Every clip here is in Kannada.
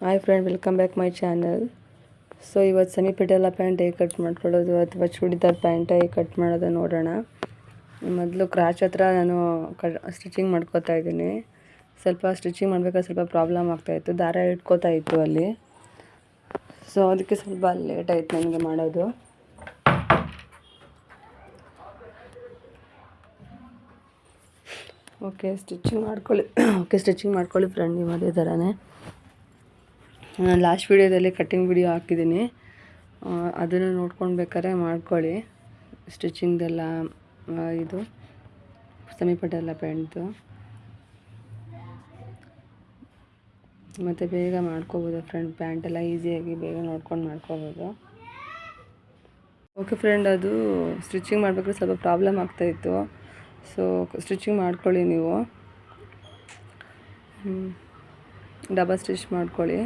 Hi friend, welcome back my channel. So ಇವತ್ತು ಸೆಮಿ ಪಟೇಲ ಪ್ಯಾಂಟ್ ಹೇಗೆ ಕಟ್ ಮಾಡ್ಕೊಳ್ಳೋದು ಅಥವಾ ಚೂಡಿದಾರ್ ಪ್ಯಾಂಟ್ ಹೇಗೆ ಕಟ್ ಮಾಡೋದು ನೋಡೋಣ. ಮೊದಲು ಕ್ರಾಚ್ ಹತ್ರ ನಾನು ಸ್ಟಿಚಿಂಗ್ ಮಾಡ್ಕೋತಾ ಇದ್ದೀನಿ. ಸ್ವಲ್ಪ ಸ್ಟಿಚಿಂಗ್ ಮಾಡಬೇಕಾದ್ರೆ ಸ್ವಲ್ಪ ಪ್ರಾಬ್ಲಮ್ ಆಗ್ತಾಯಿತ್ತು, ದಾರ ಇಟ್ಕೋತಾ ಇತ್ತು ಅಲ್ಲಿ. ಸೊ ಅದಕ್ಕೆ ಸ್ವಲ್ಪ ಲೇಟ್ ಆಯಿತು ನನಗೆ ಮಾಡೋದು. ಸ್ಟಿಚಿಂಗ್ ಮಾಡ್ಕೊಳ್ಳಿ ಫ್ರೆಂಡ್. ನೀವು ಅದೇ ಥರನೇ ನಾನು ಲಾಸ್ಟ್ ವೀಡಿಯೋದಲ್ಲಿ ಕಟ್ಟಿಂಗ್ ವಿಡಿಯೋ ಹಾಕಿದ್ದೀನಿ, ಅದನ್ನು ನೋಡ್ಕೊಂಡು ಬೇಕಾದ್ರೆ ಮಾಡ್ಕೊಳ್ಳಿ. ಸ್ಟಿಚಿಂಗ್ದೆಲ್ಲ ಇದು ಸೆಮಿ ಪಟೇಲ ಪ್ಯಾಂಟ್ದು ಮತ್ತು ಬೇಗ ಮಾಡ್ಕೋಬೋದು ಫ್ರೆಂಡ್. ಪ್ಯಾಂಟೆಲ್ಲ ಈಸಿಯಾಗಿ ಬೇಗ ನೋಡ್ಕೊಂಡು ಮಾಡ್ಕೋಬೋದು. ಓಕೆ ಫ್ರೆಂಡ್, ಅದು ಸ್ಟಿಚಿಂಗ್ ಮಾಡಬೇಕಾದ್ರೆ ಸ್ವಲ್ಪ ಪ್ರಾಬ್ಲಮ್ ಆಗ್ತಾಯಿತ್ತು. ಸೊ ಸ್ಟಿಚಿಂಗ್ ಮಾಡ್ಕೊಳ್ಳಿ ನೀವು. ಡಬಲ್ ಸ್ಟಿಚ್ ಮಾಡ್ಕೊಳ್ಳಿ.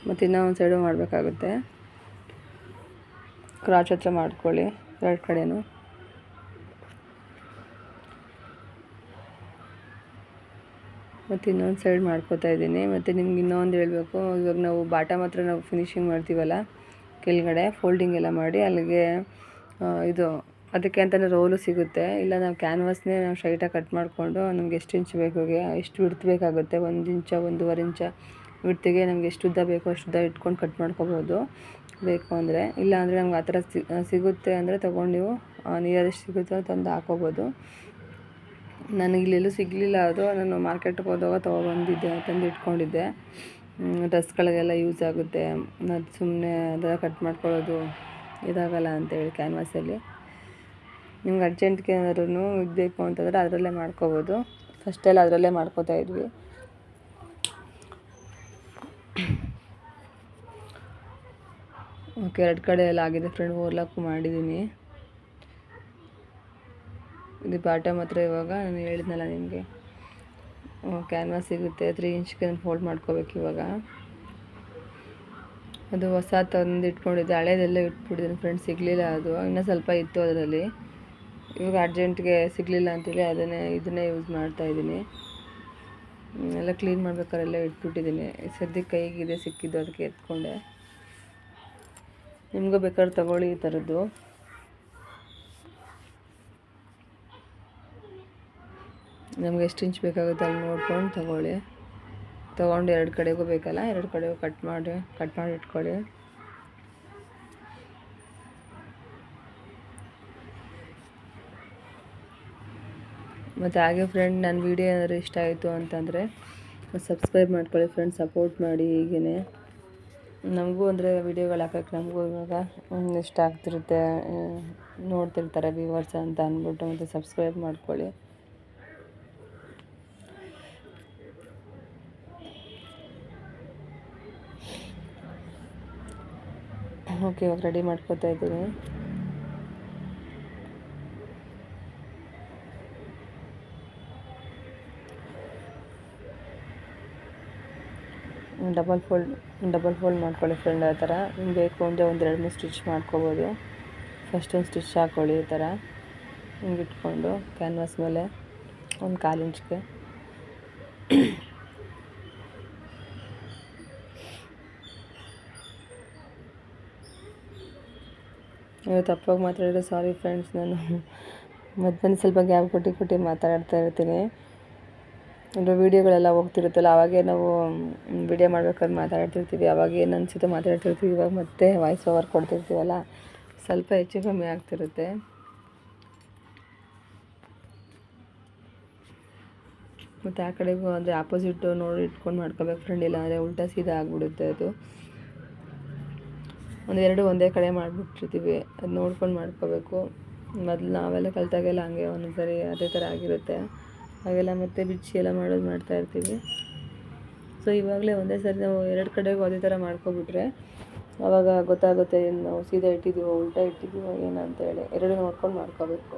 ಮತ್ತು ಇನ್ನೂ ಒಂದು ಸೈಡು ಮಾಡಬೇಕಾಗುತ್ತೆ. ಕ್ರಾಚ್ ಹತ್ರ ಮಾಡ್ಕೊಳ್ಳಿ ಎರಡು ಕಡೆನೂ. ಮತ್ತು ಇನ್ನೊಂದು ಸೈಡ್ ಮಾಡ್ಕೋತಾ ಇದ್ದೀನಿ. ಮತ್ತು ನಿಮ್ಗೆ ಇನ್ನೊಂದು ಹೇಳಬೇಕು, ಇವಾಗ ನಾವು ಬಾಟಮ್ ಹತ್ರ ನಾವು ಫಿನಿಶಿಂಗ್ ಮಾಡ್ತೀವಲ್ಲ, ಕೆಳಗಡೆ ಫೋಲ್ಡಿಂಗ್ ಎಲ್ಲ ಮಾಡಿ ಅಲ್ಲಿಗೆ ಇದು ಅದಕ್ಕೆ ಅಂತಲೇ ರೋಲು ಸಿಗುತ್ತೆ. ಇಲ್ಲ ನಾವು ಕ್ಯಾನ್ವಾಸ್ನೇ ನಾವು ಸ್ಟ್ರೈಟಾಗಿ ಕಟ್ ಮಾಡಿಕೊಂಡು ನಮ್ಗೆ ಎಷ್ಟು ಇಂಚ್ ಬೇಕು, ಎಷ್ಟು ವಿಡ್ತ್ ಬೇಕಾಗುತ್ತೆ, 1 ಇಂಚ 1.5 ಇಂಚ ವಿಡ್ತಿಗೆ ನಮ್ಗೆ ಎಷ್ಟು ಉದ್ದ ಬೇಕೋ ಅಷ್ಟು ಉದ್ದ ಇಟ್ಕೊಂಡು ಕಟ್ ಮಾಡ್ಕೋಬೋದು ಬೇಕು ಅಂದರೆ. ಇಲ್ಲ ಅಂದರೆ ನಮ್ಗೆ ಆ ಥರ ಸಿಗುತ್ತೆ ಅಂದರೆ ತೊಗೊಂಡು ನೀವು ನಿಯರೆಸ್ಟ್ ಸಿಗುತ್ತೆ ತಂದು ಹಾಕೋಬೋದು. ನನಗೆ ಇಲ್ಲೆಲ್ಲೂ ಸಿಗಲಿಲ್ಲ, ಅದು ನಾನು ಮಾರ್ಕೆಟ್ಗೆ ಹೋದಾಗ ತಂದು ಇಟ್ಕೊಂಡಿದ್ದೆ. ಡ್ರೆಸ್ಗಳಿಗೆಲ್ಲ ಯೂಸ್ ಆಗುತ್ತೆ. ಮತ್ತು ಸುಮ್ಮನೆ ಅದೆಲ್ಲ ಕಟ್ ಮಾಡ್ಕೊಳ್ಳೋದು ಇದಾಗಲ್ಲ ಅಂತೇಳಿ ಕ್ಯಾನ್ವಾಸಲ್ಲಿ. ನಿಮ್ಗೆ ಅರ್ಜೆಂಟ್ಗೆ ಏನಾದ್ರೂ ಇದು ಬೇಕು ಅಂತಂದರೆ ಅದರಲ್ಲೇ ಮಾಡ್ಕೋಬೋದು. ಫಸ್ಟೆಲ್ಲ ಅದರಲ್ಲೇ ಮಾಡ್ಕೋತಾ ಇದ್ವಿ. ಓಕೆ, ಎರಡು ಕಡೆ ಎಲ್ಲ ಆಗಿದೆ ಫ್ರೆಂಡ್. ಓರ್ಲಾಕು ಮಾಡಿದ್ದೀನಿ. ಇದು ಬಾಟಮ್ ಹತ್ರ ಇವಾಗ ನಾನು ಹೇಳಿದ್ನಲ್ಲ ನಿಮಗೆ, ಕ್ಯಾನ್ವಾಸ್ ಸಿಗುತ್ತೆ 3 ಇಂಚ್ಗೆ ನಾನು ಫೋಲ್ಡ್ ಮಾಡ್ಕೋಬೇಕು. ಇವಾಗ ಅದು ಹೊಸ ತಂದು ಇಟ್ಕೊಂಡಿದ್ದೆ, ಹಳೇದೆಲ್ಲ ಇಟ್ಬಿಟ್ಟಿದ್ದೀನಿ ಫ್ರೆಂಡ್. ಸಿಗಲಿಲ್ಲ, ಅದು ಇನ್ನೂ ಸ್ವಲ್ಪ ಇತ್ತು ಅದರಲ್ಲಿ. ಇವಾಗ ಅರ್ಜೆಂಟ್ಗೆ ಸಿಗಲಿಲ್ಲ ಅಂತೇಳಿ ಇದನ್ನೇ ಯೂಸ್ ಮಾಡ್ತಾಯಿದ್ದೀನಿ. ಎಲ್ಲ ಕ್ಲೀನ್ ಮಾಡ್ಬೇಕಾದ್ರೆ ಎಲ್ಲ ಇಟ್ಬಿಟ್ಟಿದ್ದೀನಿ. ಸದ್ಯಕ್ಕೆ ಕೈಗಿದೆ ಸಿಕ್ಕಿದ್ದು, ಅದಕ್ಕೆ ಎತ್ಕೊಂಡೆ. ನಿಮಗೂ ಬೇಕಾದ್ರೆ ತಗೊಳ್ಳಿ ಈ ಥರದ್ದು. ನಮ್ಗೆ ಎಷ್ಟು ಇಂಚ್ ಬೇಕಾಗುತ್ತೆ ಅಲ್ಲಿ ನೋಡ್ಕೊಂಡು ತೊಗೊಂಡು ಎರಡು ಕಡೆಗೂ ಬೇಕಲ್ಲ, ಎರಡು ಕಡೆಗೂ ಕಟ್ ಮಾಡಿ ಇಟ್ಕೊಳ್ಳಿ. ಮತ್ತು ಹಾಗೆ ಫ್ರೆಂಡ್, ನನ್ನ ವೀಡಿಯೋ ಏನಾದರೂ ಇಷ್ಟ ಆಯಿತು ಅಂತಂದರೆ ಸಬ್ಸ್ಕ್ರೈಬ್ ಮಾಡ್ಕೊಳ್ಳಿ ಫ್ರೆಂಡ್. ಸಪೋರ್ಟ್ ಮಾಡಿ. ಹೀಗೇ ನಮಗೂ ಅಂದರೆ ವೀಡಿಯೋಗಳು ಹಾಕೋಕ್ಕೆ ನಮಗೂ ಇವಾಗ ಇಷ್ಟ ಆಗ್ತಿರುತ್ತೆ, ನೋಡ್ತಿರ್ತಾರೆ ವ್ಯೂವರ್ಸ್ ಅಂತ ಅಂದ್ಬಿಟ್ಟು. ಮತ್ತು ಸಬ್ಸ್ಕ್ರೈಬ್ ಮಾಡ್ಕೊಳ್ಳಿ. ಓಕೆ, ಇವಾಗ ರೆಡಿ ಮಾಡ್ಕೋತಾ ಇದ್ದೀನಿ. ಡಬಲ್ ಫೋಲ್ಡ್ ಮಾಡ್ಕೊಳ್ಳಿ ಫ್ರೆಂಡ್. ಆ ಥರ ನಿಮ್ಗೆ ಬೇಕು ಅಂದರೆ 1-2-3 ಸ್ಟಿಚ್ ಮಾಡ್ಕೋಬೋದು. ಫಸ್ಟ್ ಒಂದು ಸ್ಟಿಚ್ ಹಾಕ್ಕೊಳ್ಳಿ ಈ ಥರ, ಹಿಂಗೆ ಇಟ್ಕೊಂಡು ಕ್ಯಾನ್ವಾಸ್ ಮೇಲೆ 1/4 ಇಂಚ್ಗೆ. ನೀವು ತಪ್ಪಾಗಿ ಮಾತಾಡಿದ್ರೆ ಸಾರಿ ಫ್ರೆಂಡ್ಸ್. ನಾನು ಮಧ್ಯಾಹ್ನ ಸ್ವಲ್ಪ ಗ್ಯಾಪ್ ಕೊಟ್ಟು ಮಾತಾಡ್ತಾ ಇರ್ತೀನಿ. ಅಂದರೆ ವೀಡಿಯೋಗಳೆಲ್ಲ ಹೋಗ್ತಿರುತ್ತಲ್ಲ, ಅವಾಗೇ ನಾವು ವೀಡಿಯೋ ಮಾಡ್ಬೇಕಾದ್ರೆ ಮಾತಾಡ್ತಿರ್ತೀವಿ. ಅವಾಗ ಏನು ಅನಿಸುತ್ತೋ ಮಾತಾಡ್ತಿರ್ತೀವಿ. ಇವಾಗ ಮತ್ತೆ ವಾಯ್ಸ್ ಓವರ್ ಕೊಡ್ತಿರ್ತೀವಲ್ಲ, ಸ್ವಲ್ಪ ಹೆಚ್ಚು ಕಮ್ಮಿ ಆಗ್ತಿರುತ್ತೆ. ಮತ್ತು ಆ ಕಡೆಗೂ ಅಂದರೆ ಆಪೋಸಿಟ್ಟು ನೋಡಿ ಇಟ್ಕೊಂಡು ಮಾಡ್ಕೋಬೇಕು ಫ್ರೆಂಡ್. ಇಲ್ಲ ಅಂದರೆ ಉಲ್ಟಾ ಸೀದಾ ಆಗಿಬಿಡುತ್ತೆ ಅದು. ಒಂದೇ ಕಡೆ ಮಾಡಿಬಿಟ್ಟಿರ್ತೀವಿ, ಅದು ನೋಡ್ಕೊಂಡು ಮಾಡ್ಕೋಬೇಕು. ಮೊದಲು ನಾವೆಲ್ಲ ಕಲಿತಾಗೆಲ್ಲ ಹಂಗೆ ಒಂದೊಂದು ಸರಿ ಅದೇ ಥರ ಆಗಿರುತ್ತೆ. ಹಾಗೆಲ್ಲ ಮತ್ತೆ ಬಿಚ್ಚಿ ಎಲ್ಲ ಮಾಡ್ತಾಯಿರ್ತೀವಿ. ಸೊ ಇವಾಗಲೇ ಒಂದೇ ಸರಿ ನಾವು ಎರಡು ಕಡೆಗೂ ಅದೇ ಥರ ಮಾಡ್ಕೊಬಿಟ್ರೆ ಆವಾಗ ಗೊತ್ತಾಗುತ್ತೆ ನಾವು ಸೀದಾ ಇಟ್ಟಿದ್ದೀವೋ ಉಲ್ಟಾ ಇಟ್ಟಿದ್ದೀವೋ ಏನಂತೇಳಿ. ಎರಡು ನೋಡ್ಕೊಂಡು ಮಾಡ್ಕೋಬೇಕು.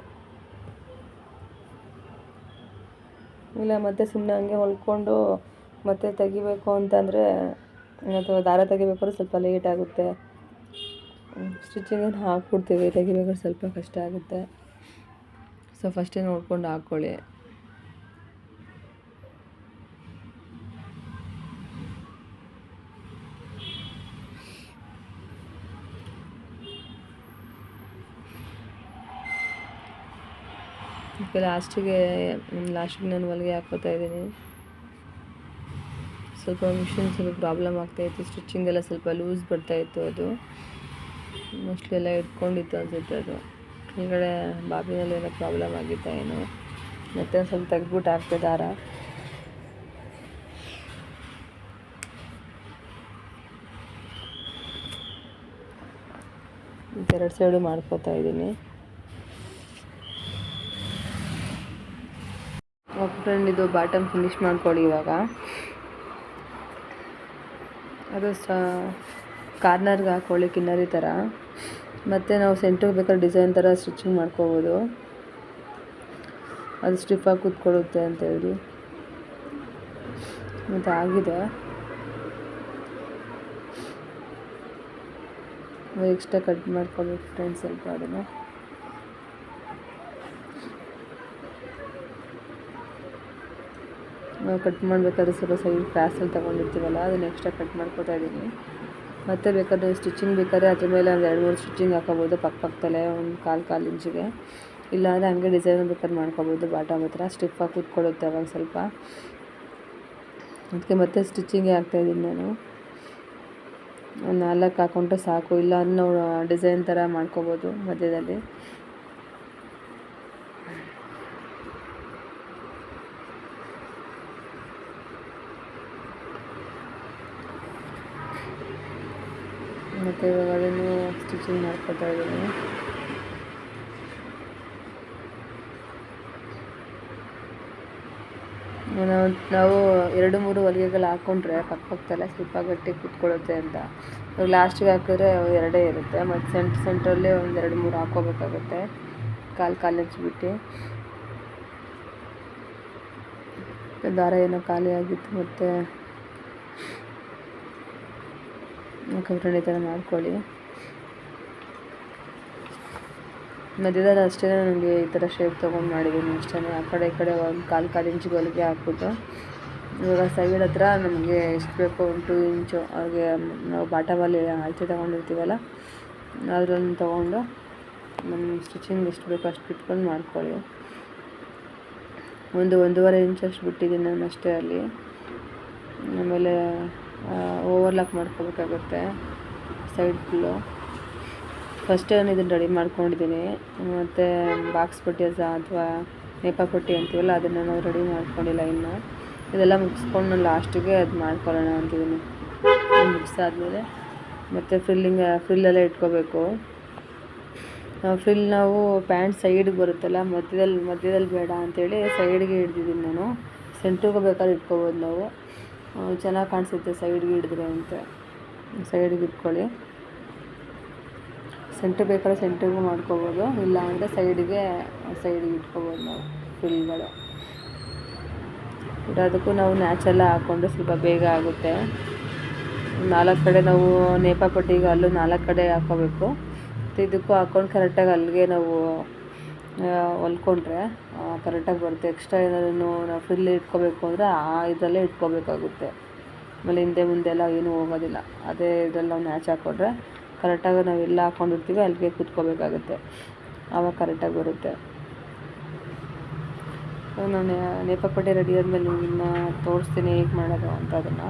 ಇಲ್ಲ ಮತ್ತೆ ಸುಮ್ಮನೆ ಹಂಗೆ ಹೊಲ್ಕೊಂಡು ಮತ್ತೆ ತೆಗಿಬೇಕು ಅಂತಂದರೆ, ಅಥವಾ ದಾರ ತೆಗಿಬೇಕಾದ್ರೆ ಸ್ವಲ್ಪ ಲೇಟ್ ಆಗುತ್ತೆ. ಸ್ಟಿಚಿಂಗನ್ನು ಹಾಕ್ಬಿಡ್ತೀವಿ, ತೆಗಿಬೇಕಾದ್ರೆ ಸ್ವಲ್ಪ ಕಷ್ಟ ಆಗುತ್ತೆ. ಸೊ ಫಸ್ಟೇ ನೋಡ್ಕೊಂಡು ಹಾಕ್ಕೊಳ್ಳಿ. ಅದಕ್ಕೆ ಲಾಸ್ಟಿಗೆ ನಾನು ಹೊಲಿಗೆ ಹಾಕ್ಕೋತಾ ಇದ್ದೀನಿ. ಸ್ವಲ್ಪ ಮಿಷಿನ್ ಸ್ವಲ್ಪ ಪ್ರಾಬ್ಲಮ್ ಆಗ್ತಾಯಿತ್ತು, ಸ್ಟಿಚಿಂಗ್ ಎಲ್ಲ ಸ್ವಲ್ಪ ಲೂಸ್ ಬರ್ತಾಯಿತ್ತು. ಅದು ಮೋಸ್ಟ್ಲಿ ಎಲ್ಲ ಇಟ್ಕೊಂಡಿತ್ತು ಅನಿಸುತ್ತೆ. ಅದು ಕೆಳಗಡೆ ಬಾಬಿನಲ್ಲಿ ಏನೋ ಪ್ರಾಬ್ಲಮ್ ಆಗಿತ್ತಾ ಏನು, ಮತ್ತೆ ಸ್ವಲ್ಪ ತೆಗ್ದ್ಬಿಟ್ಟು ಹಾಕ್ತೆ ದಾರ. ಎರಡು ಸೈಡು ಮಾಡ್ಕೋತಾ ಇದ್ದೀನಿ. ಓಕೆ ಫ್ರೆಂಡ್, ಇದು ಬಾಟಮ್ ಫಿನಿಶ್ ಮಾಡ್ಕೊಳ್ಳಿ ಇವಾಗ. ಅದು ಕಾರ್ನರ್ಗೆ ಹಾಕ್ಕೊಳ್ಳಿ ಕಿನ್ನರಿ ಥರ. ಮತ್ತು ನಾವು ಸೆಂಟ್ರಿಗೆ ಬೇಕಾದ್ರೆ ಡಿಸೈನ್ ಥರ ಸ್ಟಿಚಿಂಗ್ ಮಾಡ್ಕೋಬೋದು. ಅದು ಸ್ಟಿಫಾಗಿ ಕೂತ್ಕೊಳ್ಳುತ್ತೆ ಅಂತೇಳಿ. ಮತ್ತು ಆಗಿದೆ, ಎಕ್ಸ್ಟ್ರಾ ಕಟ್ ಮಾಡ್ಕೊಳ್ಬೇಕು ಫ್ರೆಂಡ್ಸ್ ಸ್ವಲ್ಪ. ಅದನ್ನು ನಾವು ಕಟ್ ಮಾಡಬೇಕಾದ್ರೆ ಸ್ವಲ್ಪ ಸೈಡ್ ಕ್ರಾಸಲ್ಲಿ ತೊಗೊಂಡಿರ್ತೀವಲ್ಲ, ಅದನ್ನು ಎಕ್ಸ್ಟ್ರಾ ಕಟ್ ಮಾಡ್ಕೊತಾ ಇದ್ದೀನಿ. ಮತ್ತು ಬೇಕಾದ್ರೆ ಸ್ಟಿಚಿಂಗ್ ಬೇಕಾದ್ರೆ ಅದ್ರ ಮೇಲೆ ಒಂದು 2-3 ಸ್ಟಿಚಿಂಗ್ ಹಾಕೋಬೋದು ಪಕ್ಕದಲ್ಲೇ, ಒಂದು ಕಾಲು ಇಂಚಿಗೆ. ಇಲ್ಲಾಂದರೆ ಹಂಗೆ ಡಿಸೈನ್ ಬೇಕಾದ್ರೆ ಮಾಡ್ಕೋಬೋದು. ಬಾಟಮ್ ಹತ್ರ ಸ್ಟಿಫಾಗಿ ಕೂತ್ಕೊಳ್ಳುತ್ತೆ ಅವಾಗ ಸ್ವಲ್ಪ. ಅದಕ್ಕೆ ಮತ್ತೆ ಸ್ಟಿಚಿಂಗೇ ಹಾಕ್ತಾಯಿದ್ದೀನಿ ನಾನು. ಒಂದು 4 ಹಾಕ್ಕೊಂಡ್ರೆ ಸಾಕು, ಇಲ್ಲ ಅಂದ್ರೆ ನಾವು ಡಿಸೈನ್ ಥರ ಮಾಡ್ಕೋಬೋದು ಮಧ್ಯದಲ್ಲಿ. ಮತ್ತು ಇವಾಗ ಅದನ್ನು ಸ್ಟಿಚಿಂಗ್ ಮಾಡ್ಕೊತಾ ಇದ್ದೀನಿ. ನಾವು 2-3 ಹೊಲಿಗೆಗಳು ಹಾಕ್ಕೊಂಡ್ರೆ ಪಕ್ಕದಲ್ಲೇ ಸ್ವಲ್ಪ ಗಟ್ಟಿ ಕೂತ್ಕೊಳ್ಳುತ್ತೆ ಅಂತ. ಇವಾಗ ಲಾಸ್ಟಿಗೆ ಹಾಕಿದ್ರೆ 2 ಇರುತ್ತೆ. ಮತ್ತು ಸೆಂಟ್ರಲ್ಲಿ ಒಂದು 2-3 ಹಾಕ್ಕೋಬೇಕಾಗುತ್ತೆ, ಕಾಲು ಇಂಚ್ ಬಿಟ್ಟು. ದಾರ ಏನೋ ಖಾಲಿ ಆಗಿತ್ತು. ಮತ್ತು ಫ್ರೆಂಡ್ ಈ ಥರ ಮಾಡ್ಕೊಳ್ಳಿ. ಮಧ್ಯದಲ್ಲಿ ಅಷ್ಟೇ ನನಗೆ ಈ ಥರ ಶೇಪ್ ತೊಗೊಂಡು ಮಾಡಿದ್ದೀನಿ ಅಷ್ಟೇ. ಆ ಕಡೆ ಈ ಕಡೆ ಒಂದು ಕಾಲು ಇಂಚಿಗೆ ಹೊಲಿಗೆ ಹಾಕ್ಬಿಟ್ಟು, ಇವಾಗ ಸೈಡ್ ಹತ್ರ ನಮಗೆ ಎಷ್ಟು ಬೇಕೋ ಒಂದು 2 ಇಂಚು ಅವ್ರಿಗೆ ನಾವು ಬಾಟಮಲ್ಲಿ ಅಳತೆ ತೊಗೊಂಡಿರ್ತೀವಲ್ಲ, ಅದರಲ್ಲಿ ತೊಗೊಂಡು ನಮ್ಮ ಸ್ಟಿಚಿಂಗ್ ಎಷ್ಟು ಬೇಕೋ ಅಷ್ಟು ಬಿಟ್ಕೊಂಡು ಮಾಡ್ಕೊಳ್ಳಿ. 1-1.5 ಇಂಚಷ್ಟು ಬಿಟ್ಟಿದ್ದೀನಿ ನಾನು ಅಷ್ಟೇ ಅಲ್ಲಿ. ಆಮೇಲೆ ಓವರ್ಲಾಕ್ ಮಾಡ್ಕೋಬೇಕಾಗುತ್ತೆ ಸೈಡ್ ಫುಲ್ಲು. ಫಸ್ಟೇ ನಾನು ಇದನ್ನು ರೆಡಿ ಮಾಡ್ಕೊಂಡಿದ್ದೀನಿ. ಮತ್ತು ಬಾಕ್ಸ್ ಪಟ್ಟಿ ಅಥವಾ ನೇಪ ಪಟ್ಟಿ ಅಂತೀವಲ್ಲ, ಅದನ್ನು ನಾವು ರೆಡಿ ಮಾಡ್ಕೊಂಡಿಲ್ಲ ಇನ್ನು. ಇದೆಲ್ಲ ಮುಗಿಸ್ಕೊಂಡು ನಾನು ಲಾಸ್ಟಿಗೆ ಅದು ಮಾಡ್ಕೊಳ್ಳೋಣ ಅಂತಿದ್ದೀನಿ. ಮುಗಿಸಾದ್ಮೇಲೆ ಮತ್ತು ಫ್ರಿಲ್ಲೆಲ್ಲ ಇಟ್ಕೋಬೇಕು. ಫ್ರಿಲ್ ನಾವು ಪ್ಯಾಂಟ್ ಸೈಡ್ಗೆ ಬರುತ್ತಲ್ಲ, ಮಧ್ಯದಲ್ಲಿ ಬೇಡ ಅಂಥೇಳಿ ಸೈಡ್ಗೆ ಹಿಡ್ದಿದ್ದೀನಿ ನಾನು. ಸೆಂಟ್ರಿಗೆ ಬೇಕಾದ್ರೆ ಇಟ್ಕೋಬೋದು ನಾವು, ಚೆನ್ನಾಗಿ ಕಾಣಿಸುತ್ತೆ ಸೈಡ್ಗೆ ಹಿಡಿದ್ರೆ ಅಂತ. ಸೈಡ್ಗೆ ಇಟ್ಕೊಳ್ಳಿ. ಸೆಂಟ್ರ್ ಬೇಕಾದ್ರೆ ಸೆಂಟ್ರಿಗೂ ಮಾಡ್ಕೋಬೋದು, ಇಲ್ಲ ಅಂದರೆ ಸೈಡ್ಗೆ ಇಟ್ಕೋಬೋದು ನಾವು ಫ್ರಿಲ್ಗಳು. ಅದಕ್ಕೂ ನಾವು ನ್ಯಾಚೆಲ್ಲ ಹಾಕ್ಕೊಂಡ್ರೆ ಸ್ವಲ್ಪ ಬೇಗ ಆಗುತ್ತೆ. 4 ಕಡೆ ನಾವು ನೇಪ ಪಟ್ಟಿಗೆ ಅಲ್ಲೂ 4 ಕಡೆ ಹಾಕ್ಕೋಬೇಕು. ಮತ್ತು ಇದಕ್ಕೂ ಹಾಕ್ಕೊಂಡು ಕರೆಕ್ಟಾಗಿ ಅಲ್ಲಿಗೆ ನಾವು ಹೊಲ್ಕೊಂಡ್ರೆ ಕರೆಕ್ಟಾಗಿ ಬರುತ್ತೆ. ಎಕ್ಸ್ಟ್ರಾ ಏನಾದ್ರು ನಾವು ಫ್ರಿಲ್ ಇಟ್ಕೋಬೇಕು ಅಂದರೆ ಇದರಲ್ಲೇ ಇಟ್ಕೋಬೇಕಾಗುತ್ತೆ. ಆಮೇಲೆ ಹಿಂದೆ ಮುಂದೆ ಎಲ್ಲ ಏನೂ ಹೋಗೋದಿಲ್ಲ. ಅದೇ ಇದರಲ್ಲಿ ನಾವು ನ್ಯಾಚ್ ಹಾಕ್ಕೊಂಡ್ರೆ ಕರೆಕ್ಟಾಗಿ ನಾವು ಎಲ್ಲ ಹಾಕ್ಕೊಂಡಿರ್ತೀವಿ ಅಲ್ಲಿಗೆ ಕೂತ್ಕೋಬೇಕಾಗುತ್ತೆ, ಆವಾಗ ಕರೆಕ್ಟಾಗಿ ಬರುತ್ತೆ. ನಾನು ನೇಪ ಪಟ್ಟಿ ರೆಡಿ ಆದಮೇಲೆ ನಿಮ್ಗೆ ಇನ್ನೂ ತೋರಿಸ್ತೀನಿ ಹೇಗೆ ಮಾಡೋದು ಅಂತ. ಅದನ್ನು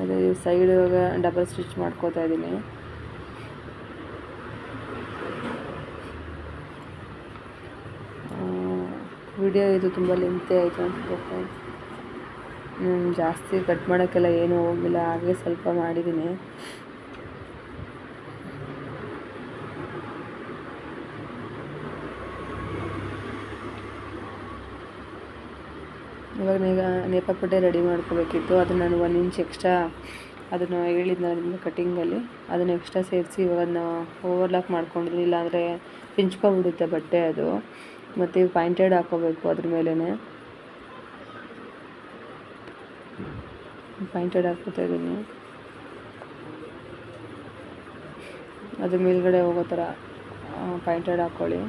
ಅದೇ ಸೈಡ್ ಇವಾಗ ಡಬಲ್ ಸ್ಟಿಚ್ ಮಾಡ್ಕೋತಾ ಇದ್ದೀನಿ. ವಿಡಿಯೋ ಇದು ತುಂಬ ಲೆಂತಿ ಆಯಿತು ಅನ್ಸುತ್ತೆ. ಜಾಸ್ತಿ ಕಟ್ ಮಾಡೋಕ್ಕೆಲ್ಲ ಏನೂ ಹೋಗಿಲ್ಲ, ಹಾಗೆ ಸ್ವಲ್ಪ ಮಾಡಿದ್ದೀನಿ. ಇವಾಗ ನೇಪ ಪಟ್ಟಿ ರೆಡಿ ಮಾಡ್ಕೋಬೇಕಿತ್ತು. ಅದನ್ನು ನಾನು 1 ಇಂಚ್ ಎಕ್ಸ್ಟ್ರಾ ಅದನ್ನು ಹೇಳಿದ್ನಲ್ಲ ನಿಮಗೆ ಕಟ್ಟಿಂಗಲ್ಲಿ, ಅದನ್ನು ಎಕ್ಸ್ಟ್ರಾ ಸೇರಿಸಿ ಇವಾಗ ಅದನ್ನು ಓವರ್ಲಾಕ್ ಮಾಡ್ಕೊಂಡಿದ್ದೀನಿ. ಇಲ್ಲಾಂದರೆ ಪಿಂಚ್ಕೊಬಿಡುತ್ತೆ ಬಟ್ಟೆ ಅದು. ಮತ್ತು ಪಾಯಿಂಟೆಡ್ ಹಾಕ್ಕೋಬೇಕು, ಅದ್ರ ಮೇಲೇ ಪಾಯಿಂಟೆಡ್ ಹಾಕ್ಕೋತಾ ಇದ್ದೀನಿ. ಅದ್ರ ಮೇಲ್ಗಡೆ ಹೋಗೋ ಥರ ಪಾಯಿಂಟೆಡ್ ಹಾಕ್ಕೊಳ್ಳಿ.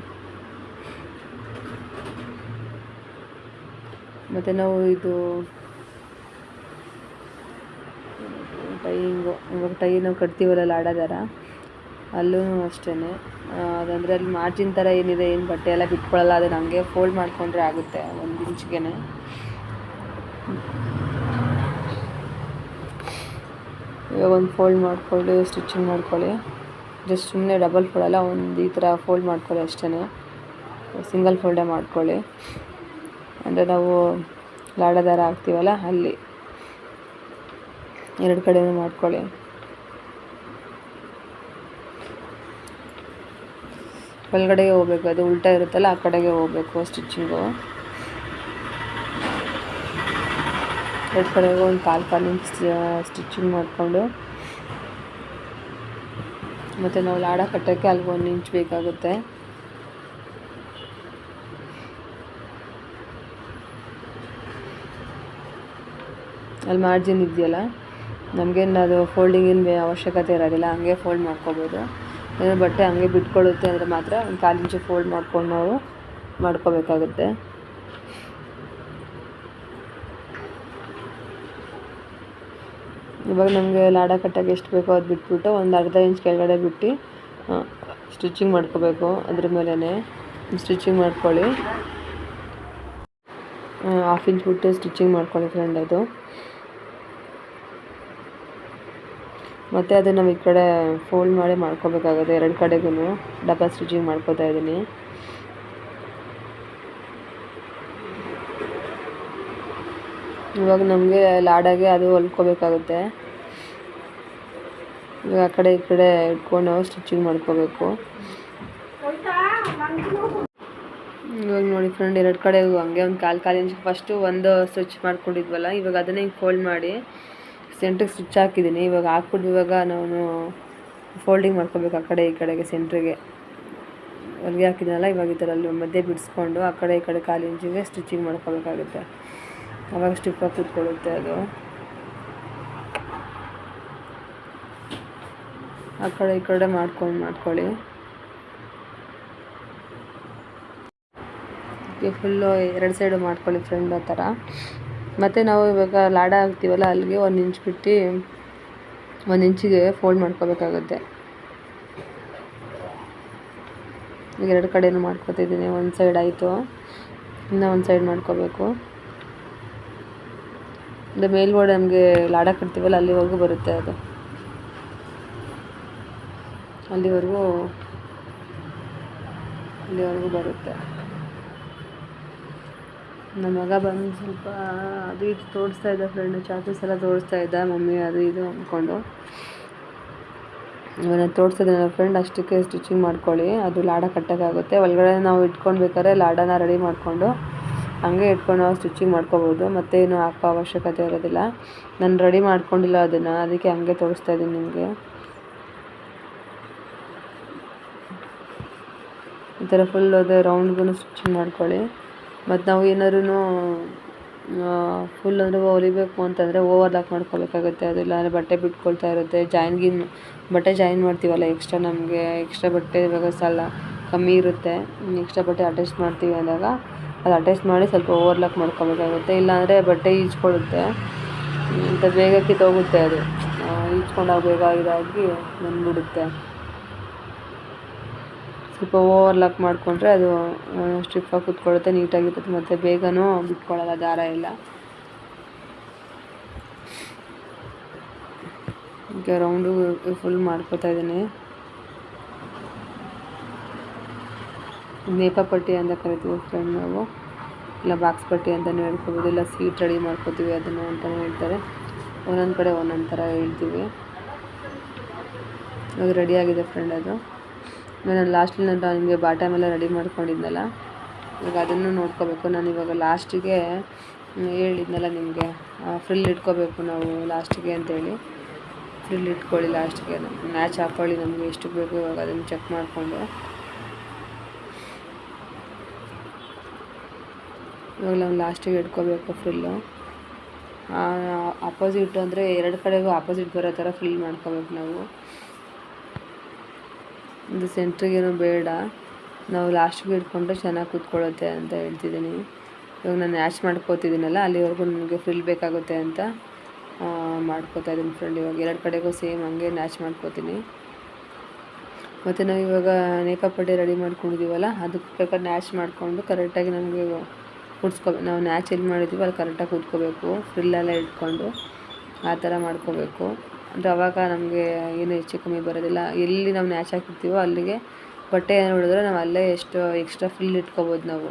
ಮತ್ತು ನಾವು ಇದು ಟೈಯಿಂಗು, ಇವಾಗ ಟೈ ನಾವು ಕಟ್ತೀವಲ್ಲ ಲಾಡ ದಾರ, ಅಲ್ಲೂ ಅಷ್ಟೇ ಅದಂದರೆ ಅಲ್ಲಿ ಮಾರ್ಜಿನ್ ಥರ ಏನಿದೆ, ಏನು ಬಟ್ಟೆ ಎಲ್ಲ ಬಿಟ್ಕೊಳ್ಳಲ್ಲ, ಅದನ್ನು ಹಂಗೆ ಫೋಲ್ಡ್ ಮಾಡಿಕೊಂಡ್ರೆ ಆಗುತ್ತೆ 1 ಇಂಚ್ಗೆ. ಇವಾಗ ಒಂದು ಫೋಲ್ಡ್ ಮಾಡಿಕೊಂಡು ಸ್ಟಿಚಿಂಗ್ ಮಾಡ್ಕೊಳ್ಳಿ. ಜಸ್ಟ್ ಸುಮ್ಮನೆ ಡಬಲ್ ಫೋಲ್ಡಲ್ಲ, ಒಂದು ಈ ಥರ ಫೋಲ್ಡ್ ಮಾಡ್ಕೊಳ್ಳಿ ಅಷ್ಟೇ. ಸಿಂಗಲ್ ಫೋಲ್ಡೇ ಮಾಡ್ಕೊಳ್ಳಿ. ಅಂದರೆ ನಾವು ಲಾಡ ದಾರ ಹಾಕ್ತೀವಲ್ಲ ಅಲ್ಲಿ 2 ಕಡೆಯೂ ಮಾಡ್ಕೊಳ್ಳಿ. ಒಳಗಡೆಗೆ ಹೋಗ್ಬೇಕು, ಅದು ಉಲ್ಟಾ ಇರುತ್ತಲ್ಲ ಆ ಕಡೆಗೆ ಹೋಗಬೇಕು ಸ್ಟಿಚ್ಚಿಂಗು. 2 ಕಡೆಗೂ ಒಂದು ಕಾಲು ಇಂಚ್ ಸ್ಟಿಚ್ಚಿಂಗ್ ಮಾಡಿಕೊಂಡು, ಮತ್ತು ನಾವು ಲಾಡ ಕಟ್ಟೋಕ್ಕೆ ಅಲ್ಲಿ 1 ಇಂಚ್ ಬೇಕಾಗುತ್ತೆ. ಅಲ್ಲಿ ಮಾರ್ಜಿನ್ ಇದೆಯಲ್ಲ, ನಮಗೇನು ಅದು ಫೋಲ್ಡಿಂಗಿನ ಅವಶ್ಯಕತೆ ಇರೋದಿಲ್ಲ, ಹಂಗೆ ಫೋಲ್ಡ್ ಮಾಡ್ಕೋಬೋದು. ಏನೋ ಬಟ್ಟೆ ಹಂಗೆ ಬಿಟ್ಕೊಳ್ಳುತ್ತೆ ಅಂದರೆ ಮಾತ್ರ ಒಂದು 1/4 ಇಂಚು ಫೋಲ್ಡ್ ಮಾಡ್ಕೊಂಡು ನಾವು ಮಾಡ್ಕೋಬೇಕಾಗುತ್ತೆ. ಇವಾಗ ನಮಗೆ ಲಾಡ ಕಟ್ಟೋಕ್ಕೆ ಎಷ್ಟು ಬೇಕೋ ಅದು ಬಿಟ್ಬಿಟ್ಟು ಒಂದು ಅರ್ಧ ಇಂಚ್ ಕೆಳಗಡೆ ಬಿಟ್ಟು ಸ್ಟಿಚಿಂಗ್ ಮಾಡ್ಕೋಬೇಕು. ಅದ್ರ ಮೇಲೇ ಸ್ಟಿಚಿಂಗ್ ಮಾಡ್ಕೊಳ್ಳಿ. 1/2 ಇಂಚ್ ಬಿಟ್ಟು ಸ್ಟಿಚಿಂಗ್ ಮಾಡ್ಕೊಳ್ಳಿ ಫ್ರೆಂಡ್. ಅದು ಮತ್ತು ಅದು ನಾವು ಈ ಕಡೆ ಫೋಲ್ಡ್ ಮಾಡಿ ಮಾಡ್ಕೋಬೇಕಾಗುತ್ತೆ. 2 ಕಡೆಗೂ ಡಬಲ್ ಸ್ಟಿಚಿಂಗ್ ಮಾಡ್ಕೋತಾ ಇದ್ದೀನಿ. ಇವಾಗ ನಮಗೆ ಲಾಡಾಗೆ ಅದು ಹೊಲ್ಕೋಬೇಕಾಗುತ್ತೆ. ಇವಾಗ ಆ ಕಡೆ ಈ ಕಡೆ ಇಟ್ಕೊಂಡು ನಾವು ಸ್ಟಿಚಿಂಗ್ ಮಾಡ್ಕೋಬೇಕು. ಇವಾಗ ನೋಡಿ ಫ್ರೆಂಡ್, 2 ಕಡೆಗೂ ಹಂಗೆ ಒಂದು ಕಾಲು ಇಂಚ್ ಫಸ್ಟು ಒಂದು ಸ್ಟಿಚ್ ಮಾಡ್ಕೊಂಡಿದ್ವಲ್ಲ, ಇವಾಗ ಅದನ್ನೇ ಹಿಂಗೆ ಫೋಲ್ಡ್ ಮಾಡಿ ಸೆಂಟ್ರಿಗೆ ಸ್ಟಿಚ್ ಹಾಕಿದ್ದೀನಿ. ಇವಾಗ ಹಾಕ್ಬಿಟ್ಟು ಇವಾಗ ನಾನು ಫೋಲ್ಡಿಂಗ್ ಮಾಡ್ಕೋಬೇಕು ಆ ಕಡೆ ಈ ಕಡೆಗೆ ಸೆಂಟ್ರಿಗೆ. ಹೊಲಿಗೆ ಹಾಕಿದ್ನಲ್ಲ, ಇವಾಗ ಈ ಥರ ಅಲ್ಲಿ ಮಧ್ಯೆ ಬಿಡಿಸ್ಕೊಂಡು ಆ ಕಡೆ ಈ ಕಡೆ 1/4 ಇಂಚಿಗೆ ಸ್ಟಿಚಿಂಗ್ ಮಾಡ್ಕೋಬೇಕಾಗುತ್ತೆ. ಆವಾಗ ಸ್ಟಿಫಾಗಿ ಕೂತ್ಕೊಳ್ಳುತ್ತೆ ಅದು. ಆ ಕಡೆ ಈ ಕಡೆ ಮಾಡ್ಕೊಳ್ಳಿ. ಫುಲ್ಲು 2 ಸೈಡು ಮಾಡ್ಕೊಳ್ಳಿ ಫ್ರೆಂಡ್ ಆ ಥರ. ಮತ್ತು ನಾವು ಇವಾಗ ಲಾಡ ಹಾಕ್ತೀವಲ್ಲ ಅಲ್ಲಿಗೆ 1 ಇಂಚ್ ಬಿಟ್ಟು 1 ಇಂಚಿಗೆ ಫೋಲ್ಡ್ ಮಾಡ್ಕೋಬೇಕಾಗುತ್ತೆ. ಈಗ 2 ಕಡೆಯೂ ಮಾಡ್ಕೊತಿದ್ದೀನಿ. ಒಂದು ಸೈಡ್ ಆಯಿತು, ಇನ್ನೂ ಒಂದು ಸೈಡ್ ಮಾಡ್ಕೋಬೇಕು. ಇದು ಮೇಲ್ಗಡೆ ನಮಗೆ ಲಾಡ ಕಟ್ತೀವಲ್ಲ ಅಲ್ಲಿವರೆಗೂ ಬರುತ್ತೆ, ಅದು ಅಲ್ಲಿವರೆಗೂ ಬರುತ್ತೆ. ನಮ್ಮ ಮಗ ಬಂದು ಸ್ವಲ್ಪ ಅದು ಇದು ತೋರಿಸ್ತಾ ಇದ್ದ ಫ್ರೆಂಡ್, ಚಾರ್ಟಸ್ ಎಲ್ಲ ತೋರಿಸ್ತಾ ಇದ್ದ, ಮಮ್ಮಿ ಅದು ಇದು ಅಂದ್ಕೊಂಡು. ಇವಾಗ ತೋರಿಸ್ತಿದ್ದೆ ನನ್ನ ಫ್ರೆಂಡ್. ಅಷ್ಟಕ್ಕೆ ಸ್ಟಿಚಿಂಗ್ ಮಾಡ್ಕೊಳ್ಳಿ, ಅದು ಲಾಡ ಕಟ್ಟೋಕ್ಕಾಗುತ್ತೆ. ಒಳಗಡೆ ನಾವು ಇಟ್ಕೊಂಡು ಬೇಕಾದ್ರೆ ಲಾಡನ ರೆಡಿ ಮಾಡಿಕೊಂಡು ಹಂಗೆ ಇಟ್ಕೊಂಡು ನಾವು ಸ್ಟಿಚಿಂಗ್ ಮಾಡ್ಕೋಬೋದು. ಮತ್ತೇನು ಹಾಕೋ ಅವಶ್ಯಕತೆ ಇರೋದಿಲ್ಲ. ನಾನು ರೆಡಿ ಮಾಡ್ಕೊಂಡಿಲ್ಲ ಅದನ್ನು, ಅದಕ್ಕೆ ಹಂಗೆ ತೋರಿಸ್ತಾ ಇದ್ದೀನಿ ನಿಮಗೆ. ಈ ಥರ ಫುಲ್ ಅದೇ ರೌಂಡ್ಗೂ ಸ್ಟಿಚಿಂಗ್ ಮಾಡ್ಕೊಳ್ಳಿ. ಮತ್ತು ನಾವು ಏನಾದ್ರೂ ಫುಲ್ ಅಂದರೆ ಹೊಲಿಬೇಕು ಅಂತಂದರೆ ಓವರ್ಲಾಕ್ ಮಾಡ್ಕೋಬೇಕಾಗುತ್ತೆ. ಅದಿಲ್ಲ ಅಂದರೆ ಬಟ್ಟೆ ಬಿಟ್ಕೊಳ್ತಾ ಇರುತ್ತೆ. ಬಟ್ಟೆ ಜಾಯಿನ್ ಮಾಡ್ತೀವಲ್ಲ, ನಮಗೆ ಎಕ್ಸ್ಟ್ರಾ ಬಟ್ಟೆ ಇವಾಗ ಕಮ್ಮಿ ಇರುತ್ತೆ, ಎಕ್ಸ್ಟ್ರಾ ಬಟ್ಟೆ ಅಟ್ಯಾಚ್ ಮಾಡ್ತೀವಿ ಅಂದಾಗ ಅದು ಅಟ್ಯಾಚ್ ಮಾಡಿ ಸ್ವಲ್ಪ ಓವರ್ಲಾಕ್ ಮಾಡ್ಕೋಬೇಕಾಗುತ್ತೆ. ಇಲ್ಲಾಂದರೆ ಬಟ್ಟೆ ಈಜ್ಕೊಳ್ಳುತ್ತೆ ಮತ್ತು ಬೇಗ ಕಿತ್ತೋಗುತ್ತೆ. ಅದು ಈಜ್ಕೊಂಡಾಗ ಬೇಗ ಇದಾಗಿ ಬಂದ್ಬಿಡುತ್ತೆ. ಸ್ವಲ್ಪ ಓವರ್ಲಾಕ್ ಮಾಡಿಕೊಂಡ್ರೆ ಅದು ಸ್ಟಿಫಾಗಿ ಕೂತ್ಕೊಳ್ಳುತ್ತೆ, ನೀಟಾಗಿರುತ್ತೆ, ಮತ್ತು ಬೇಗನೂ ಬಿಟ್ಕೊಳ್ಳಲ್ಲ ದಾರ ಎಲ್ಲ. ಈಗ ರೌಂಡು ಫುಲ್ ಮಾಡ್ಕೋತಾ ಇದ್ದೀನಿ. ನೇಪ ಪಟ್ಟಿ ಅಂತ ಕರಿತೀವಿ ಫ್ರೆಂಡ್ ನಾವು, ಇಲ್ಲ ಬಾಕ್ಸ್ ಪಟ್ಟಿ ಅಂತಲೇ ಹೇಳ್ಕೊಬೋದು, ಇಲ್ಲ ಸೀಟ್ ರೆಡಿ ಮಾಡ್ಕೋತೀವಿ ಅದನ್ನು ಅಂತಲೇ ಹೇಳ್ತಾರೆ. ಒಂದೊಂದು ಕಡೆ ಒಂದೊಂದು ಥರ ಹೇಳ್ತೀವಿ. ಅದು ರೆಡಿಯಾಗಿದೆ ಫ್ರೆಂಡ್. ಅದು ನಾನು ಲಾಸ್ಟಲ್ಲಿ ನಿಮಗೆ ಬಾಟಮ್ ಎಲ್ಲ ರೆಡಿ ಮಾಡ್ಕೊಂಡಿದ್ನಲ್ಲ, ಇವಾಗ ಅದನ್ನು ನೋಡ್ಕೋಬೇಕು. ನಾನು ಇವಾಗ ಲಾಸ್ಟಿಗೆ ಹೇಳಿದ್ನಲ್ಲ ನಿಮಗೆ, ಫ್ರಿಲ್ ಇಟ್ಕೋಬೇಕು ನಾವು ಲಾಸ್ಟಿಗೆ ಅಂತೇಳಿ. ಫ್ರಿಲ್ ಇಟ್ಕೊಳ್ಳಿ ಲಾಸ್ಟಿಗೆ, ಮ್ಯಾಚ್ ಹಾಕ್ಕೊಳ್ಳಿ ನಮಗೆ ಎಷ್ಟು ಬೇಕು ಇವಾಗ ಅದನ್ನು ಚೆಕ್ ಮಾಡಿಕೊಂಡು. ಇವಾಗ ನಾವು ಲಾಸ್ಟಿಗೆ ಇಟ್ಕೋಬೇಕು ಫ್ರಿಲ್ಲು. ಅಪೋಸಿಟ್ ಅಂದರೆ 2 ಕಡೆಗೂ ಆಪೋಸಿಟ್ ಬರೋ ಥರ ಫ್ರಿಲ್ ಮಾಡ್ಕೋಬೇಕು ನಾವು. ಇದು ಸೆಂಟ್ರಿಗೇನೋ ಬೇಡ, ನಾವು ಲಾಸ್ಟಿಗೆ ಇಟ್ಕೊಂಡ್ರೆ ಚೆನ್ನಾಗಿ ಕೂತ್ಕೊಳ್ಳುತ್ತೆ ಅಂತ ಹೇಳ್ತಿದ್ದೀನಿ. ಇವಾಗ ನಾನು ಮ್ಯಾಚ್ ಮಾಡ್ಕೋತಿದ್ದೀನಲ್ಲ, ಅಲ್ಲಿವರೆಗೂ ನನಗೆ ಫ್ರಿಲ್ ಬೇಕಾಗುತ್ತೆ ಅಂತ ಮಾಡ್ಕೋತಾ ಇದ್ದೀನಿ ಫ್ರೆಂಡ್. ಇವಾಗ 2 ಕಡೆಗೂ ಸೇಮ್ ಹಂಗೆ ಮ್ಯಾಚ್ ಮಾಡ್ಕೋತೀನಿ. ಮತ್ತು ನಾವು ಇವಾಗ ನೇಪ ಪಟ್ಟಿ ರೆಡಿ ಮಾಡ್ಕೊಂಡಿದ್ದೀವಲ್ಲ, ಅದಕ್ಕೆ ಬೇಕಾದ್ರೆ ನ್ಯಾಚ್ ಮಾಡಿಕೊಂಡು ಕರೆಕ್ಟಾಗಿ ನಮಗೆ ನಾವು ನ್ಯಾಚ್ ಎಲ್ಲಿ ಮಾಡಿದ್ದೀವಿ ಅಲ್ಲಿ ಕರೆಕ್ಟಾಗಿ ಕೂತ್ಕೋಬೇಕು, ಫ್ರಿಲ್ಲೆಲ್ಲ ಇಟ್ಕೊಂಡು ಆ ಥರ ಮಾಡ್ಕೋಬೇಕು. ಅಂದರೆ ಅವಾಗ ನಮಗೆ ಏನು ಹೆಚ್ಚು ಕಮ್ಮಿ ಬರೋದಿಲ್ಲ. ಎಲ್ಲಿ ನಾವು ನ್ಯಾಚ್ ಹಾಕಿರ್ತೀವೋ ಅಲ್ಲಿಗೆ ಬಟ್ಟೆ ಏನು ಹೊಡೆದ್ರೆ ನಾವು ಅಲ್ಲೇ ಎಷ್ಟು ಎಕ್ಸ್ಟ್ರಾ ಫ್ರಿಲ್ ಇಟ್ಕೋಬೋದು ನಾವು,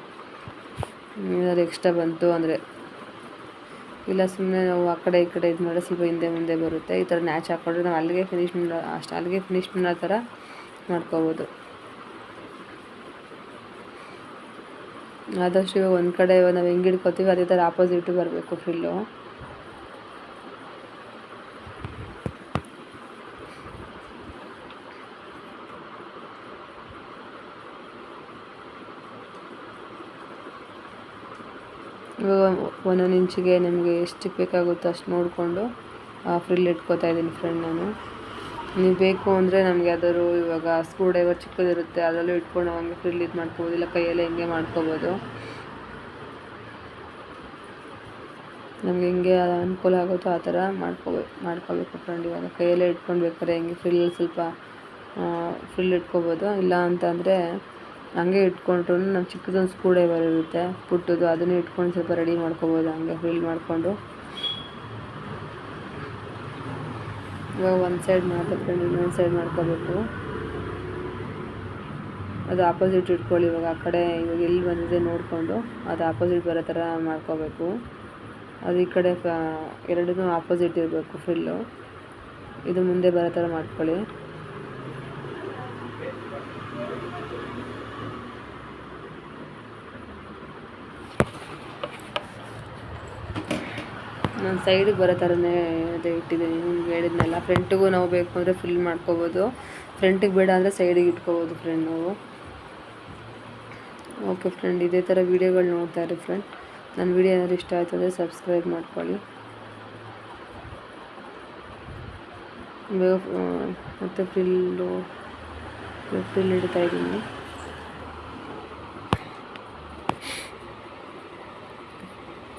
ಏನಾದ್ರು ಎಕ್ಸ್ಟ್ರಾ ಬಂತು ಅಂದರೆ. ಇಲ್ಲ ಸುಮ್ಮನೆ ನಾವು ಆ ಕಡೆ ಈ ಕಡೆ ಇದು ಮಾಡಿದ್ರೆ ಸ್ವಲ್ಪ ಹಿಂದೆ ಮುಂದೆ ಬರುತ್ತೆ. ಈ ಥರ ನ್ಯಾಚ್ ಹಾಕ್ಕೊಂಡ್ರೆ ನಾವು ಅಲ್ಲಿಗೆ ಫಿನಿಶ್ ಮಾಡೋ ಥರ ಮಾಡ್ಕೋಬೋದು. ಆದಷ್ಟು ಇವಾಗ ಒಂದು ಕಡೆ ನಾವು ಹೆಂಗೆ ಹಿಡ್ಕೋತೀವಿ ಅದೇ ಥರ ಆಪೋಸಿಟು ಬರಬೇಕು ಫ್ರಿಲ್ಲು. ಇವಾಗ 1 ಇಂಚಿಗೆ ನಿಮಗೆ ಎಷ್ಟು ಬೇಕಾಗುತ್ತೋ ಅಷ್ಟು ನೋಡಿಕೊಂಡು ಫ್ರಿಲ್ ಇಟ್ಕೋತಾ ಇದ್ದೀನಿ ಫ್ರೆಂಡ್ ನಾನು. ನೀವು ಬೇಕು ಅಂದರೆ ನಮಗೆ ಯಾವ್ದಾದ್ರು ಇವಾಗ ಸ್ಕ್ರೂ ಡ್ರೈವರ್ ಚಿಕ್ಕದಿರುತ್ತೆ ಅದರಲ್ಲೂ ಇಟ್ಕೊಂಡು ಹಂಗೆ ಫ್ರಿಲ್ ಇದು ಮಾಡ್ಕೋಬೋದು, ಇಲ್ಲ ಕೈಯಲ್ಲೇ ಹಿಂಗೆ ಮಾಡ್ಕೋಬೋದು. ನಮಗೆ ಹೆಂಗೆ ಅನುಕೂಲ ಆಗುತ್ತೋ ಆ ಥರ ಮಾಡ್ಕೋಬೇಕು ಫ್ರೆಂಡ್. ಇವಾಗ ಕೈಯಲ್ಲೇ ಇಟ್ಕೊಂಡು ಬೇಕಾದ್ರೆ ಹೆಂಗೆ ಫ್ರಿಲ್ ಸ್ವಲ್ಪ ಫ್ರಿಲ್ ಇಟ್ಕೋಬೋದು. ಇಲ್ಲ ಅಂತಂದರೆ ಹಂಗೆ ಇಟ್ಕೊಂಡ್ರು ನಮ್ಮ ಚಿಕ್ಕದೊಂದು ಸ್ಕ್ರೂ ಡ್ರೈವರ್ ಇರುತ್ತೆ ಪುಟ್ಟದು, ಅದನ್ನು ಇಟ್ಕೊಂಡು ಸ್ವಲ್ಪ ರೆಡಿ ಮಾಡ್ಕೋಬೋದು ಹಂಗೆ ಫ್ರಿಲ್ ಮಾಡಿಕೊಂಡು. ಇವಾಗ ಒಂದು ಸೈಡ್ ಮಾಡಿದೆ ಫ್ರೆಂಡ್, ಇನ್ನೊಂದು ಸೈಡ್ ಮಾಡ್ಕೋಬೇಕು. ಅದು ಆಪೋಸಿಟ್ ಇಟ್ಕೊಳ್ಳಿ. ಇವಾಗ ಆ ಕಡೆ ಇವಾಗ ಎಲ್ಲಿ ಬಂದಿದೆ ನೋಡಿಕೊಂಡು ಅದು ಆಪೋಸಿಟ್ ಬರೋ ಥರ ಮಾಡ್ಕೋಬೇಕು. ಅದು ಈ ಕಡೆ ಎರಡೂ ಆಪೋಸಿಟ್ ಇರಬೇಕು ಫ್ರಿಲ್ಲು. ಇದು ಮುಂದೆ ಬರೋ ಥರ ಮಾಡ್ಕೊಳ್ಳಿ. ನಾನು ಸೈಡಿಗೆ ಬರೋ ಥರನೇ ಅದೇ ಇಟ್ಟಿದ್ದೀನಿ, ನಿಮ್ಗೆ ಹೇಳಿದ್ನಲ್ಲ. ಫ್ರಂಟಿಗೂ ನಾವು ಬೇಕು ಅಂದರೆ ಫಿಲ್ ಮಾಡ್ಕೋಬೋದು, ಫ್ರಂಟಿಗೆ ಬೇಡ ಅಂದರೆ ಸೈಡಿಗೆ ಇಟ್ಕೋಬೋದು ಫ್ರೆಂಡ್ ನಾವು. ಓಕೆ ಫ್ರೆಂಡ್, ಇದೇ ಥರ ವೀಡಿಯೋಗಳು ನೋಡ್ತಾ ಇರಿ ಫ್ರೆಂಡ್. ನನ್ನ ವೀಡಿಯೋ ಏನಾದ್ರು ಇಷ್ಟ ಆಯ್ತು ಅಂದರೆ ಸಬ್ಸ್ಕ್ರೈಬ್ ಮಾಡ್ಕೊಳ್ಳಿ. ಮತ್ತು ಫ್ರಿಲ್ ಇಡ್ತಾ ಇದ್ದೀನಿ.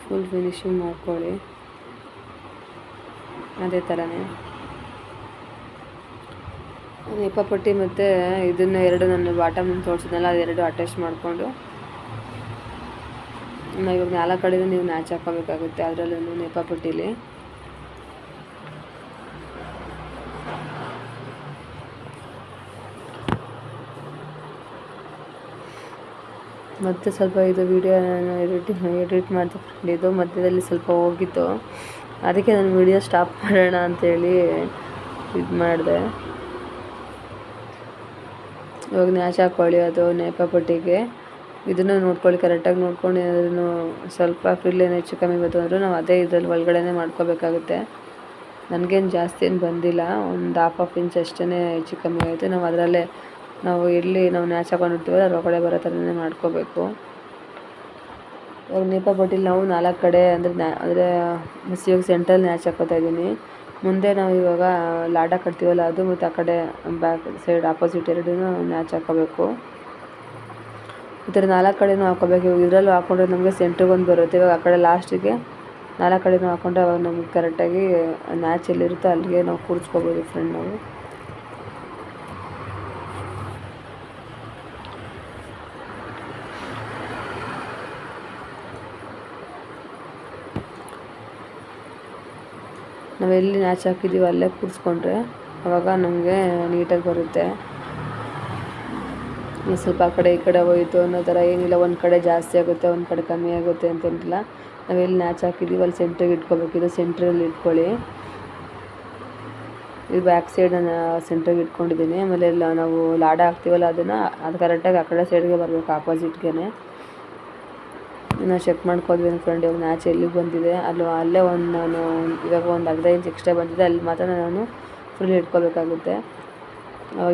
ಫುಲ್ ಫಿನಿಶಿಂಗ್ ಮಾಡ್ಕೊಳ್ಳಿ ಅದೇ ಥರನೇ. ನೇಪ ಪಟ್ಟಿ ಮತ್ತು ಇದನ್ನು ಎರಡು ನಾನು ಬಾಟಮ್ ತೋರಿಸಿದ್ನಲ್ಲ ಅದೆರಡು ಅಟ್ಯಾಚ್ ಮಾಡಿಕೊಂಡು ಇವಾಗ 4 ಕಡೆಯೂ ನೀವು ನ್ಯಾಚ್ ಹಾಕೋಬೇಕಾಗುತ್ತೆ ಅದರಲ್ಲೂ ನೇಪ ಪಟ್ಟೀಲಿ. ಮತ್ತು ಸ್ವಲ್ಪ ಇದು ವಿಡಿಯೋ ನಾನು ಎಡಿಟ್ ಮಾಡ್ದೆ ಫ್ರೆಂಡ್. ಇದು ಮಧ್ಯದಲ್ಲಿ ಸ್ವಲ್ಪ ಹೋಗಿತ್ತು, ಅದಕ್ಕೆ ನಾನು ವಿಡಿಯೋ ಸ್ಟಾಪ್ ಮಾಡೋಣ ಅಂಥೇಳಿ ಇದು ಮಾಡಿದೆ. ಇವಾಗ ನ್ಯಾಚ್ ಹಾಕ್ಕೊಳ್ಳಿ ಅದು ನೇಪ ಪಟ್ಟಿಗೆ. ಇದನ್ನು ನೋಡ್ಕೊಳ್ಳಿ, ಕರೆಕ್ಟಾಗಿ ನೋಡ್ಕೊಂಡು ಏನಾದ್ರೂ ಸ್ವಲ್ಪ ಫ್ರಿಲ್ ಏನು ಹೆಚ್ಚು ಕಮ್ಮಿ ಬಂತು ಅಂದರೂ ನಾವು ಅದೇ ಇದರಲ್ಲಿ ಒಳಗಡೆ ಮಾಡ್ಕೋಬೇಕಾಗುತ್ತೆ. ನನಗೇನು ಜಾಸ್ತಿ ಏನು ಬಂದಿಲ್ಲ, ಒಂದು ಹಾಫ್ ಇಂಚ್ ಅಷ್ಟೇ ಹೆಚ್ಚು ಕಮ್ಮಿ ಆಯಿತು. ನಾವು ಅದರಲ್ಲೇ ನಾವು ಎಲ್ಲಿ ನಾವು ನ್ಯಾಚ್ ಹಾಕೊಂಡಿರ್ತೀವಲ್ಲ ಅದ್ರ ಒಳಗಡೆ ಬರೋ ಥರನೇ ಮಾಡ್ಕೋಬೇಕು. ಇವಾಗ ನೇಪ ಪಟ್ಟಿಲಿ ನಾವು 4 ಕಡೆ ಅಂದರೆ ಇವಾಗ ಸೆಂಟ್ರಲ್ಲಿ ನ್ಯಾಚ್ ಹಾಕೋತಾ ಇದ್ದೀನಿ. ಮುಂದೆ ನಾವು ಇವಾಗ ಲಾಡ ಕಟ್ತೀವಲ್ಲ ಅದು ಮತ್ತು ಆ ಕಡೆ ಬ್ಯಾಕ್ ಸೈಡ್ ಆಪೋಸಿಟ್ ಎರಡೂ ನ್ಯಾಚ್ ಹಾಕೋಬೇಕು. ಈ ಥರ 4 ಕಡೆನೂ ಹಾಕೋಬೇಕು. ಇವಾಗ ಇದರಲ್ಲೂ ಹಾಕ್ಕೊಂಡ್ರೆ ನಮಗೆ ಸೆಂಟ್ರಿಗೊಂದು ಬರುತ್ತೆ. ಇವಾಗ ಆ ಕಡೆ ಲಾಸ್ಟಿಗೆ 4 ಕಡೆನೂ ಹಾಕ್ಕೊಂಡ್ರೆ ಅವಾಗ ನಮ್ಗೆ ಕರೆಕ್ಟಾಗಿ ನ್ಯಾಚ್ ಎಲ್ಲಿರುತ್ತೋ ಅಲ್ಲಿಗೆ ನಾವು ಕೂರಿಸ್ಕೋಬೋದು ಫ್ರೆಂಡ್ ನಾವು. ನಾವೆಲ್ಲಿ ನ್ಯಾಚ್ ಹಾಕಿದ್ದೀವಿ ಅಲ್ಲೇ ಕೂರಿಸ್ಕೊಂಡ್ರೆ ಆವಾಗ ನಮಗೆ ನೀಟಾಗಿ ಬರುತ್ತೆ. ಸ್ವಲ್ಪ ಆ ಕಡೆ ಈ ಕಡೆ ಹೋಯಿತು ಅನ್ನೋ ಥರ ಏನಿಲ್ಲ, ಒಂದು ಕಡೆ ಜಾಸ್ತಿ ಆಗುತ್ತೆ ಒಂದು ಕಡೆ ಕಮ್ಮಿ ಆಗುತ್ತೆ ಅಂತೇನಿಲ್ಲ. ನಾವೆಲ್ಲಿ ನ್ಯಾಚ್ ಹಾಕಿದ್ದೀವಿ ಅಲ್ಲಿ ಸೆಂಟ್ರಿಗೆ ಇಟ್ಕೋಬೇಕು. ಇದು ಸೆಂಟ್ರಲ್ಲಿ ಇಟ್ಕೊಳ್ಳಿ. ಇದು ಬ್ಯಾಕ್ ಸೈಡ್ ನಾನು ಸೆಂಟ್ರಿಗೆ ಇಟ್ಕೊಂಡಿದ್ದೀನಿ. ಆಮೇಲೆ ನಾವು ಲಾಡ ಹಾಕ್ತೀವಲ್ಲ ಅದು ಕರೆಕ್ಟಾಗಿ ಆ ಕಡೆ ಸೈಡ್ಗೆ ಬರಬೇಕು, ಆಪೋಸಿಟ್ಗೆ. ನಾನು ಚೆಕ್ ಮಾಡ್ಕೊಳ್ತೀನಿ ಫ್ರೆಂಡ್. ಇವಾಗ ನ್ಯಾಚ್ ಎಲ್ಲಿಗೆ ಬಂದಿದೆ ಅಲ್ಲೇ ನಾನು ಇವಾಗ ಒಂದು ಅರ್ಧ ಇಂಚ್ ಎಕ್ಸ್ಟ್ರಾ ಬಂದಿದೆ, ಅಲ್ಲಿ ಮಾತ್ರ ನಾನು ಫುಲ್ ಇಟ್ಕೋಬೇಕಾಗುತ್ತೆ.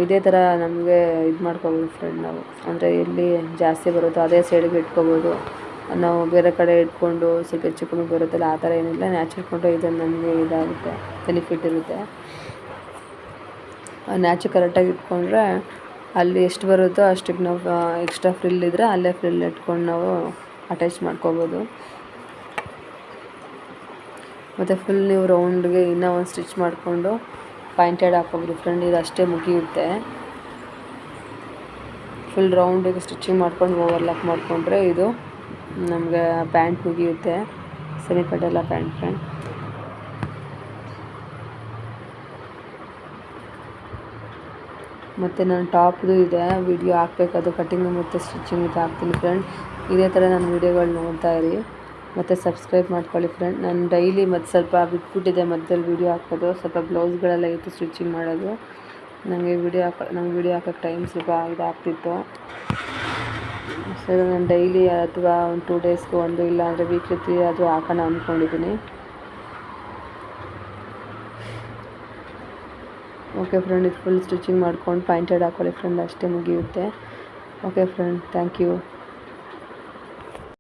ಇದೇ ಥರ ನಮಗೆ ಇದು ಮಾಡ್ಕೋಬೋದು ಫ್ರೆಂಡ್ ನಾವು. ಅಂದರೆ ಎಲ್ಲಿ ಜಾಸ್ತಿ ಬರುತ್ತೋ ಅದೇ ಸೈಡಿಗೆ ಇಟ್ಕೋಬೋದು. ನಾವು ಬೇರೆ ಕಡೆ ಇಟ್ಕೊಂಡು ಸ್ವಲ್ಪ ಹೆಚ್ಚು ಕಮ್ಮಿ ಬರುತ್ತಲ್ಲ ಆ ಥರ ಏನಿಲ್ಲ, ನ್ಯಾಚ್ ಇಟ್ಕೊಂಡು ಇದನ್ನು ನಮಗೆ ಇದಾಗುತ್ತೆ, ಬೆನಿಫಿಟ್ ಇರುತ್ತೆ. ನ್ಯಾಚು ಕರೆಕ್ಟಾಗಿ ಇಟ್ಕೊಂಡ್ರೆ ಅಲ್ಲಿ ಎಷ್ಟು ಬರುತ್ತೋ ಅಷ್ಟಕ್ಕೆ ನಾವು ಎಕ್ಸ್ಟ್ರಾ ಫ್ರಿಲ್ ಇದ್ದರೆ ಅಲ್ಲೇ ಫ್ರಿಲ್ ಇಟ್ಕೊಂಡು ನಾವು ಅಟ್ಯಾಚ್ ಮಾಡ್ಕೋಬೋದು. ಮತ್ತು ಫುಲ್ ನೀವು ರೌಂಡ್ಗೆ ಇನ್ನೂ ಒಂದು ಸ್ಟಿಚ್ ಮಾಡಿಕೊಂಡು ಪಾಯಿಂಟೆಡ್ ಹಾಕೋಬೋದು ಫ್ರೆಂಡ್. ಇದು ಅಷ್ಟೇ ಮುಗಿಯುತ್ತೆ. ಫುಲ್ ರೌಂಡಿಗೆ ಸ್ಟಿಚಿಂಗ್ ಮಾಡ್ಕೊಂಡು ಓವರ್ಲಾಕ್ ಮಾಡಿಕೊಂಡ್ರೆ ಇದು ನಮಗೆ ಪ್ಯಾಂಟ್ ಮುಗಿಯುತ್ತೆ, ಸೆಮಿ ಪಟೇಲ ಪ್ಯಾಂಟ್ ಫ್ರೆಂಡ್. ಮತ್ತು ನಾನು ಟಾಪ್ದು ಇದೆ ವಿಡಿಯೋ ಹಾಕಬೇಕಾದ ಕಟಿಂಗ್ ಮತ್ತು ಸ್ಟಿಚಿಂಗ್ ಇದು ಹಾಕ್ತೀನಿ ಫ್ರೆಂಡ್. ಇದೇ ಥರ ನಾನು ವೀಡಿಯೋಗಳು ನೋಡ್ತಾ ಇರಿ ಮತ್ತು ಸಬ್ಸ್ಕ್ರೈಬ್ ಮಾಡ್ಕೊಳ್ಳಿ ಫ್ರೆಂಡ್. ನಾನು ಡೈಲಿ ಮತ್ತು ಸ್ವಲ್ಪ ಬಿಟ್ಬಿಟ್ಟಿದ್ದೆ ಮಧ್ಯದಲ್ಲಿ ವೀಡಿಯೋ ಹಾಕೋದು, ಸ್ವಲ್ಪ ಬ್ಲೌಸ್ಗಳೆಲ್ಲ ಇತ್ತು ಸ್ಟಿಚಿಂಗ್ ಮಾಡೋದು. ನನಗೆ ವೀಡಿಯೋ ಹಾಕೋಕ್ಕೆ ಟೈಮ್ ಸ್ವಲ್ಪ ಇದಾಗ್ತಿತ್ತು. ಸರಿ, ನಾನು ಡೈಲಿ ಅಥವಾ ಒಂದು 2 ಡೇಸ್ಗೆ ಒಂದು, ಇಲ್ಲ ಅಂದರೆ ವೀಕ್ಲಿ 3 ಅದು ಹಾಕೋಣ ಅಂದ್ಕೊಂಡಿದ್ದೀನಿ. ಓಕೆ ಫ್ರೆಂಡ್, ಇದು ಫುಲ್ ಸ್ಟಿಚಿಂಗ್ ಮಾಡ್ಕೊಂಡು ಪಾಯಿಂಟೆಡ್ ಹಾಕೊಳ್ಳಿ ಫ್ರೆಂಡ್, ಅಷ್ಟೇ ಮುಗಿಯುತ್ತೆ. Okay friend, thank you.